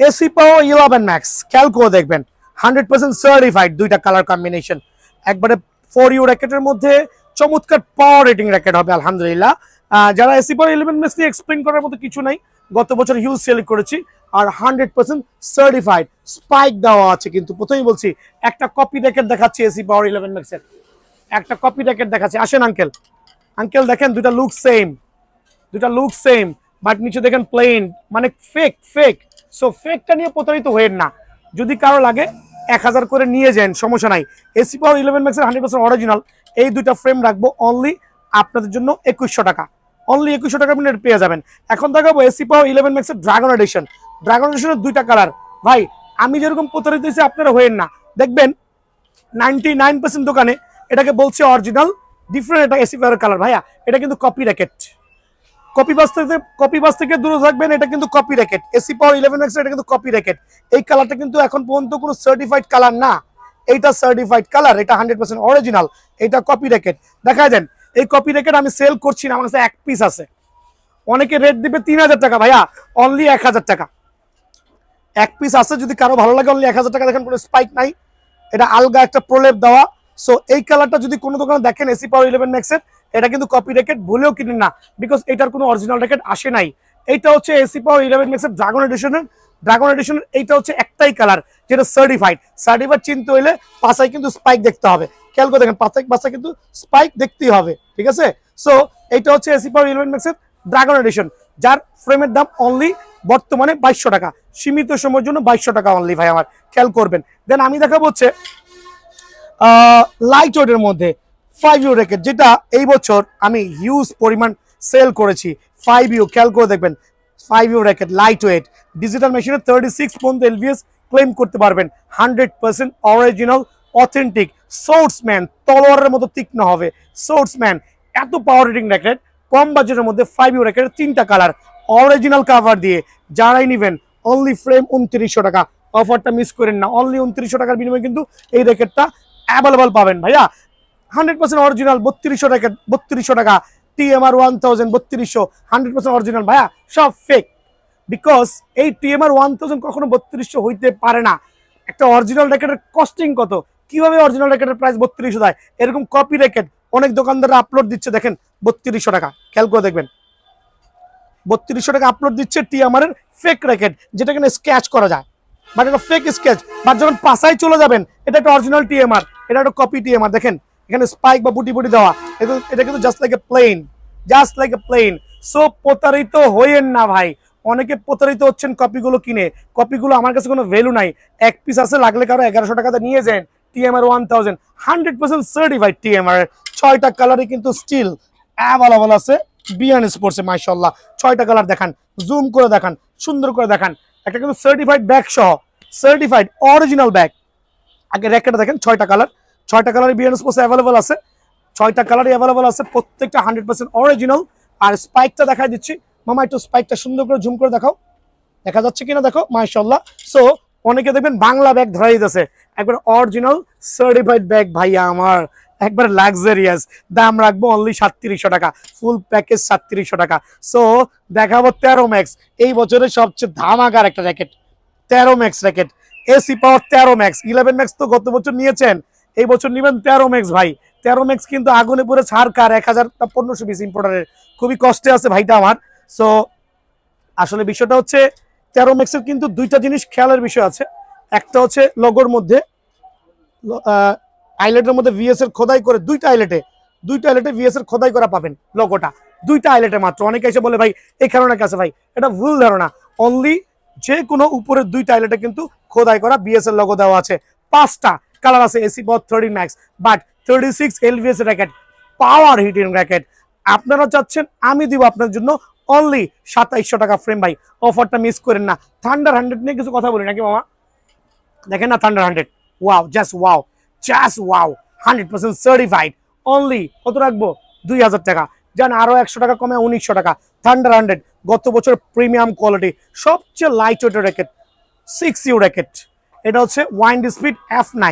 AC পাওয়ার 11 max খেয়াল করে দেখবেন 100% সার্টিফাইড, দুইটা কালার কম্বিনেশন, একবারে 4U র্যাকেটের মধ্যে চমৎকার পাওয়ার রেটিং র্যাকেট হবে আলহামদুলিল্লাহ। যারা এসি পাওয়ার 11 ম্যাক্স নিয়ে এক্সপ্লেইন করার মতো কিছু নাই, গত বছর হিউজ সেল করেছি আর 100% সার্টিফাইড, স্পাইক দেওয়া আছে। কিন্তু প্রথমেই বলছি একটা কপি র্যাকেট দেখাচ্ছি এসি পাওয়ার 11 ম্যাক্সের, একটা কপি র্যাকেট দেখাচ্ছি। আসেন আঙ্কেল, আঙ্কেল দেখেন দুটা লুক সেম, বাট নিচে দেখেন প্লেন, মানে ফেক ফেক। সো ফেকটা নিয়ে প্রতারিত হয়েন না, যদি কারো লাগে 1000 করে নিয়ে যান, সমস্যা নাই। এসি পাওয়ার 11 ম্যাক্সের 100% অরিজিনাল এই দুইটা ফ্রেম রাখবো অনলি আপনাদের জন্য 2100 টাকা, অনলি 2100 টাকা আপনি পেয়ে যাবেন। এখন দেখাবো এসি পাওয়ার 11 ম্যাক্সের ড্রাগন এডিশন। ড্রাগন এডিশনের দুইটা কালার, ভাই আমি যেরকম প্রতারিত হয়েছি আপনারা হয়েন না। দেখবেন 99% দোকানে এটাকে বলছে অরিজিনাল, ডিফারেন্ট এটা এসি পাওয়ার কালার। ভাইয়া এটা কিন্তু কপি র্যাকেট, কপি বাস থেকে দূরে থাকবেন, এটা কিন্তু কপি র্যাকেট। এসি পাওয়ার 11 ম্যাক্স এটা কিন্তু কপি র্যাকেট। এই কালারটা কিন্তু এখন পর্যন্ত কোনো সার্টিফাইড কালার না, এইটা সার্টিফাইড কালার, এটা 100% অরিজিনাল, এটা কপি র্যাকেট। দেখা দেন এই কপি র্যাকেট আমি সেল করছি না, আমার কাছে এক পিস আছে, অনেকে রেট দিবে 3000 টাকা, ভাইয়া অনলি 1000 টাকা এক পিস আছে। যদি কারো ভালো লাগে অনলি 1000 টাকা। দেখেন কোনো স্পাইক নাই, এটা আলগা একটা প্রলেপ দেওয়া। সো এই কালারটা যদি কোনো দোকানে দেখেন এসি পাওয়ার 11 ম্যাক্সের, এটা কিন্তু কপি র্যাকেট, ভুলেও কিনেন না, বিকজ এটার কোনো অরিজিনাল র্যাকেট আসে নাই। এইটা হচ্ছে এসি পাওয়ার 11 ম্যাক্সের ড্রাগন এডিশনের এইটা হচ্ছে একটাই কালার যেটা সার্টিফাইড চিনতে হইলে পাশায় কিন্তু স্পাইক দেখতে হবে। খেয়াল করে দেখেন পাশায় কিন্তু স্পাইক দেখতেই হবে, ঠিক আছে। সো এইটা হচ্ছে এসি পাওয়ার 11 ম্যাক্সের ড্রাগন এডিশন, যার ফ্রেমের দাম অনলি বর্তমানে 2200 টাকা, সীমিত সময়ের জন্য 2200 টাকা অনলি, ভাই আমার খেয়াল করবেন। দেন আমি দেখাবো হচ্ছে লাইট ওয়েটের মধ্যে 5U র্যাকেট, যেটা এই বছর আমি হিউজ পরিমাণ সেল করেছি। 5U খেয়াল করে দেখবেন, 5U racket light weight, digital মেশিনে 36 পর্যন্ত এলভিএস ক্লেম করতে পারবেন, 100% অরিজিনাল অথেন্টিক। সোর্সম্যান তলোয়ারের মতো তীক্ষ্ণ হবে, সোর্সম্যান এত পাওয়ার রেটিং র্যাকেট কম বাজেটের মধ্যে। 5U র্যাকেটের 3টা কালার, অরিজিনাল কাভার দিয়ে, যারাই নেবেন অনলি ফ্রেম 2900 টাকা। অফারটা মিস করেন না, অনলি 2900 টাকার বিনিময়ে কিন্তু এই র্যাকেটটা অ্যাভেলেবল পাবেন। ভাইয়া 100% অরিজিনাল 3200 র্যাকেট, 3200 টাকা। TMR 1000 3200, 100% original. ভাইয়া সব ফেক, বিকজ এই TMR 1000 কখনো 3200 হইতে পারে না। একটা অরিজিনাল র্যাকেটের কস্টিং কত, কিভাবে অরিজিনাল র্যাকেটের প্রাইস 3200 দেয়? এরকম কপি র্যাকেট অনেক দোকানদাররা আপলোড দিচ্ছে, দেখেন 3200 টাকা, খেয়াল করে দেখবেন 3200 টাকা আপলোড দিচ্ছে TMR এর ফেক র্যাকেট, যেটা কিনা স্ক্যাচ করা যায়, বাট এটা ফেক স্কেচ। বাট যখন পাশায় চলে যাবেন এটা একটা অরিজিনাল TMR, এটা একটা কপি TMR। দেখেন এখানে স্পাইক বা বুটি দেওয়া, এটা কিন্তু just like a plane. So প্রতারিত হইয়েন না ভাই, অনেকে প্রতারিত হচ্ছেন কপিগুলো কিনে। কপিগুলো আমার কাছে কোনো ভ্যালু নাই, এক পিস আছে, লাগলে কারো 1100 টাকাতে নিয়ে যান। TMR 1000 100% সার্টিফাইড TMR, 6টা কালারই কিন্তু স্টিল অ্যাভেলেবল আছে বিয়ান স্পোর্টসে। মাশাআল্লাহ 6টা কালার দেখান, জুম করে দেখান, সুন্দর করে দেখান। একটা কিন্তু সার্টিফাইড ব্যাগ সহ, সার্টিফাইড অরিজিনাল ব্যাগ। আগে র্যাকেটটা দেখেন, 6টা কালার বিয়ান স্পোর্টসে অ্যাভেলেবল আছে, 6টা কালারই অ্যাভেলেবল আছে, প্রত্যেকটা 100% অরিজিনাল। আর স্পাইকটা দেখাই দিচ্ছি মামা, একটু স্পাইকটা সুন্দর করে জুম করে দেখাও, দেখা যাচ্ছে কিনা দেখো, মাশাআল্লাহ। সো অনেকে দেখবেন বাংলা ব্যাগ ধরাই দিতেছে, একবার অরিজিনাল সার্টিফাইড ব্যাগ ভাইয়া আমার, একবার লাক্সারিয়াস। দাম রাখবো অনলি 3700 টাকা, ফুল প্যাকেজ 3700 টাকা। সো দেখাবো 13 ম্যাক্স, এই বছরের সবচেয়ে ধামাকার একটা র্যাকেট, 13 ম্যাক্স র্যাকেট। এসি পাওয়ার 13 ম্যাক্স, 11 ম্যাক্স তো গত বছর নিয়েছেন, এই বছর নেবেন 13 ম্যাক্স। ভাই 13 ম্যাক্স কিন্তু আগুনে পরে ছাড় কার, 1500 পিস ইম্পোর্টারের, খুবই কষ্টে আছে ভাইটা আমার। সো আসলে বিষয়টা হচ্ছে 13 ম্যাক্সের কিন্তু দুইটা জিনিস খেয়ালের বিষয় আছে। একটা হচ্ছে লোগোর মধ্যে, আইলেটের মধ্যে ভিএস এর খোদাই করে, দুইটা আইলেটে ভিএস এর খোদাই করা পাবেন লোগোটা, দুইটা আইলেটে মাত্র। অনেকে এসে বলে ভাই এই কারণে কাছে, ভাই এটা ভুল ধারণা। অনলি যে কোনো উপরের দুইটা আইলেটে কিন্তু খোদাই করা বিএস এর লোগো দেওয়া আছে। 5টা কালার আছে AC power 30 max, but 36 LVS racket, power heating racket. আপনারা চাচ্ছেন, আমি দিব আপনার জন্য অনলি 2700 টাকা ফ্রেম। ভাই অফারটা মিস করেন না। থান্ডার 100 নিয়ে কিছু কথা বলি নাকি মামা? দেখেন না thunder 100, wow, just wow, 100% certified. Only কত রাখবো? 2000 টাকা। জান আরো 100 টাকা কমে 1900 টাকা। থান্ডার 100 গত বছর প্রিমিয়াম কোয়ালিটি, সবচেয়ে লাইট ওয়েটের র্যাকেট, 6U র্যাকেট। এটা হচ্ছে wind speed F9,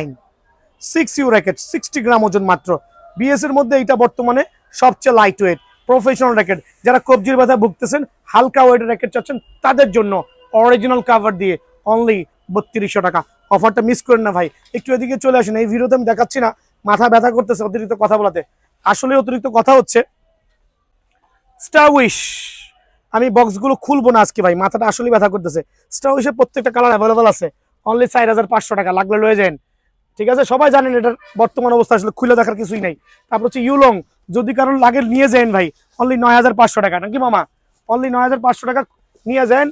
6U racket, 60 গ্রাম ওজন মাত্র। বিএস এর মধ্যে এটা বর্তমানে সবচেয়ে লাইট ওয়েট প্রফেশনাল র্যাকেট। যারা কবজির ব্যথা ভুগতেছেন, হালকা ওয়েটের র্যাকেট চাচ্ছেন, তাদের জন্য অরিজিনাল কাভার দিয়ে অনলি 3200 টাকা। অফারটা মিস করেন না ভাই, একটু এদিকে চলে আসেন। এই ভিডিওতে আমি দেখাচ্ছি না, মাথা ব্যথা করতেছে অতিরিক্ত কথা বলাতে, আসলে অতিরিক্ত কথা হচ্ছে। স্টার উইশ আমি বক্সগুলো খুলবো না আজকে ভাই, মাথাটা আসলে ব্যথা করতেছে। স্টার উইশের প্রত্যেকটা কালার অ্যাভেলেবল আছে, অনলি 4500 টাকা, লাগলে লয়ে যান। ঠিক আছে, সবাই জানেন এটার বর্তমান অবস্থা আসলে খুলে দেখার কিছুই নাই। তারপর হচ্ছে ইউলং, যদি কারণ লাগে নিয়ে যান ভাই, অনলি 9500 টাকা, নাকি মামা? অনলি 9500 টাকা নিয়ে যান।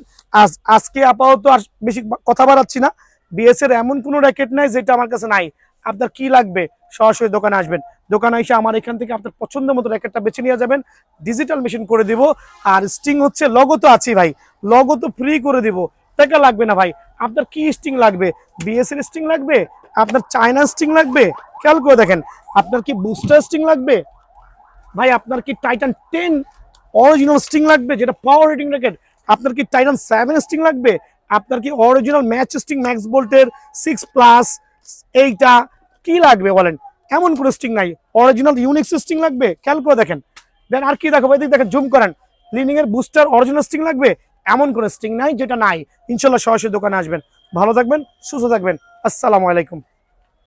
আজকে আপাতত আর বেশি কথা বাড়াচ্ছি না। বিএস এর এমন কোনো র্যাকেট নাই যেটা আমার কাছে নাই। আপনার কি লাগবে সরাসরি দোকানে আসবেন, দোকানে এসে আমার এখান থেকে আপনার পছন্দ মতো র্যাকেটটা বেছে নিয়ে যাবেন, ডিজিটাল মেশিন করে দিব। আর স্টিং হচ্ছে লগো তো আছেই ভাই, লগো তো ফ্রি করে দিব, টাকা লাগবে না ভাই। আপনার কি স্টিং লাগবে? বিএস এর স্টিং লাগবে, আপনার চায়না স্টিং লাগবে, খেয়াল করে দেখেন। আপনার কি বুস্টার স্টিং লাগবে ভাই, আপনার কি টাইটান 10 অরিজিনাল স্টিং লাগবে যেটা পাওয়ার রেটিং র্যাকেট, আপনার কি টাইটান 7 স্টিং লাগবে, আপনার কি অরিজিনাল ম্যাচ স্টিং ম্যাক্স বোল্টের 6+ এইটা কি লাগবে বলেন? এমন কোনো স্টিং নাই। অরিজিনাল ইউনিক্স স্টিং লাগবে, খেয়াল করে দেখেন। দেন আর কি দেখো, এদিকে দেখেন, জুম করেন। লিনিং এর বুস্টার অরিজিনাল স্টিং লাগবে, এমন কোনো স্টিং নাই যেটা নাই। ইনশাল্লাহ সরাসরি দোকানে আসবেন। ভালো থাকবেন, সুস্থ থাকবেন, আসসালামু আলাইকুম।